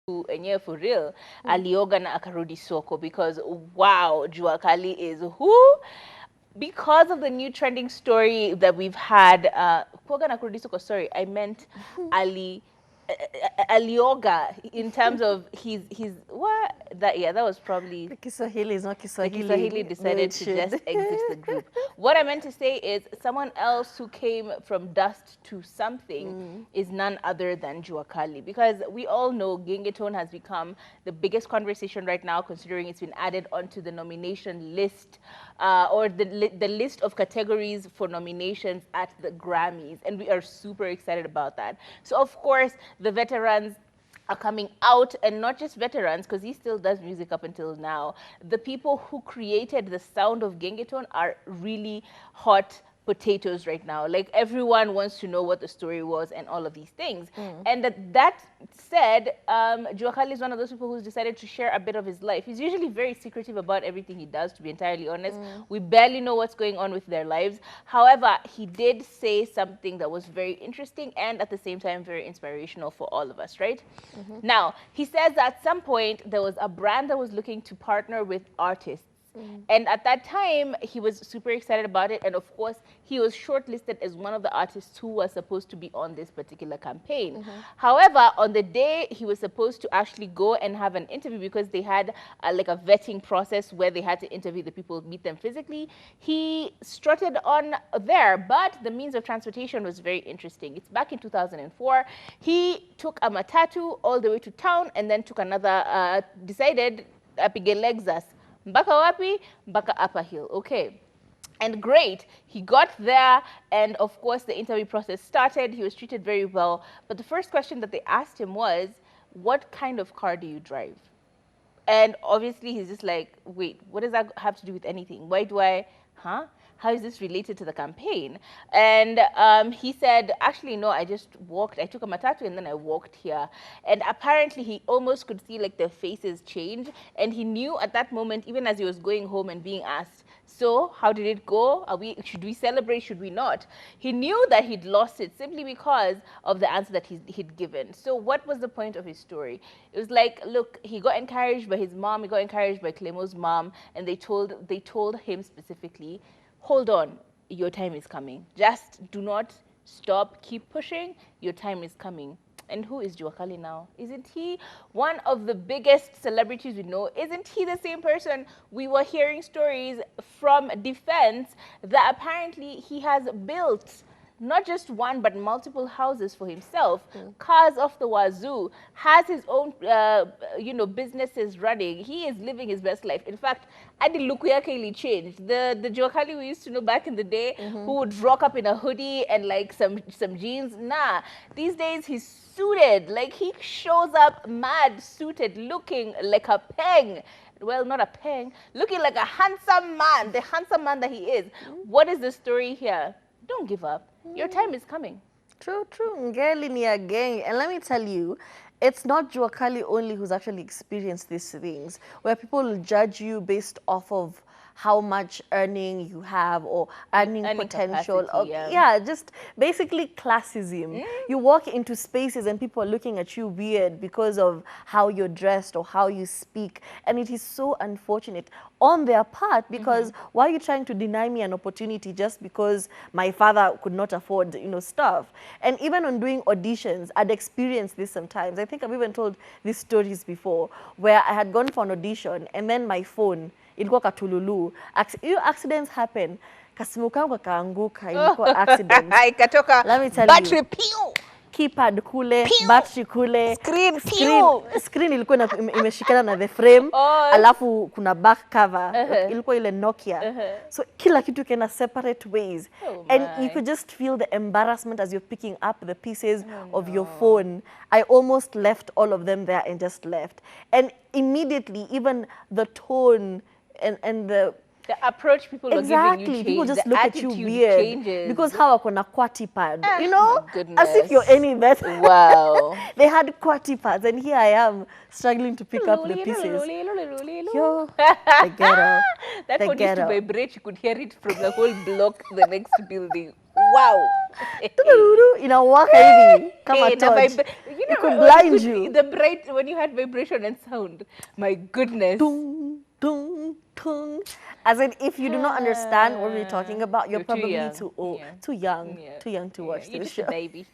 enyewe for real alioga na akarudi soko because wow, Jua Kali is who, because of the new trending story that we've had. Kuoga na kurudi soko, sorry, I meant Ali Alioga, in terms of his what that, yeah, that was probably Kiswahili is not the Kiswahili. Kiswahili decided It to should. just exit the group. What I meant to say is someone else who came from dust to something is none other than Jua Kali, because we all know Gengetone has become the biggest conversation right now, considering it's been added onto the nomination list, or the list of categories for nominations at the Grammys, and we are super excited about that. So of course the veterans are coming out, and not just veterans, because he still does music up until now. The people who created the sound of Gengetone are really hot potatoes right now. Like, everyone wants to know what the story was and all of these things. And that said, Juakali is one of those people who's decided to share a bit of his life. He's usually very secretive about everything he does, to be entirely honest. We barely know what's going on with their lives. However, he did say something that was very interesting and at the same time very inspirational for all of us, right? Now, he says that at some point there was a brand that was looking to partner with artists. And at that time, he was super excited about it. And of course, he was shortlisted as one of the artists who was supposed to be on this particular campaign. However, on the day he was supposed to actually go and have an interview, because they had like a vetting process where they had to interview the people, meet them physically, he strutted on there. But the means of transportation was very interesting. It's back in 2004. He took a matatu all the way to town and then took another, decided apige Lexus. Mpaka wapi? Mpaka Upper Hill. Okay. And great, he got there, and of course the interview process started. He was treated very well. But the first question that they asked him was, what kind of car do you drive? And obviously he's just like, wait, what does that have to do with anything? Why do I, huh? How is this related to the campaign? And he said, actually, no, I just walked. I took a matatu and then I walked here. And apparently he almost could see like their faces change. And he knew at that moment, even as he was going home and being asked, so how did it go? Should we celebrate? Should we not? He knew that he'd lost it simply because of the answer that he'd given. So what was the point of his story? It was like, look, he got encouraged by his mom, he got encouraged by Clemo's mom, and they told him specifically, hold on, your time is coming. Just do not stop, keep pushing, your time is coming. And who is Juakali now? Isn't he one of the biggest celebrities we know? Isn't he the same person we were hearing stories from Defense that apparently he has built not just one but multiple houses for himself, cars off the wazoo, has his own businesses running. He is living his best life. In fact, Adi Luku yake changed. The Juakali we used to know back in the day, who would rock up in a hoodie and like some jeans. Nah, these days he's suited. Like, he shows up mad suited, looking like a peng. Well, not a peng, looking like a handsome man, the handsome man that he is. What is the story here? Don't give up. Your time is coming. True, true. Ngeli ni a gang. And let me tell you, it's not Juakali only who's actually experienced these things, where people judge you based off of how much earning you have or earning potential. Capacity, Yeah, just basically classism. You walk into spaces and people are looking at you weird because of how you're dressed or how you speak. And it is so unfortunate on their part, because why are you trying to deny me an opportunity just because my father could not afford, stuff? And even on doing auditions, I'd experienced this sometimes. I think I've even told these stories before, where I had gone for an audition and then my phone, ilikuwa katululu. Accidents happen. Kasimu kangu kakaanguka, ilikuwa accident. Ikatoka Let me tell battery you. pew. Keypad kule, Pew. battery kule, screen ilikuwa imeshikana na the frame, alafu kuna back cover, ilikuwa ile Nokia. So kila kitu kena separate ways. And you could just feel the embarrassment as you're picking up the pieces of your phone. I almost left all of them there and just left. And immediately, even the tone and the approach people are giving you change. People just the look at you weird changes. because how akona quati pad, Goodness. as if you're any better. Wow. They had quati pads, and here I am struggling to pick up the pieces. Yo, the ghetto. That the phone used to ghetto. vibrate. You could hear it from the whole block, the next building. Wow. Inawaka hivi kama Hey, torch. you It know, could when blind you. the bright when you had vibration and sound. My goodness. Tung, tung, tung. As in, if you do not understand what we're talking about, you're You're too probably young. too old, Yeah. too young, Yeah. too young to Yeah. watch You're this just a show. baby.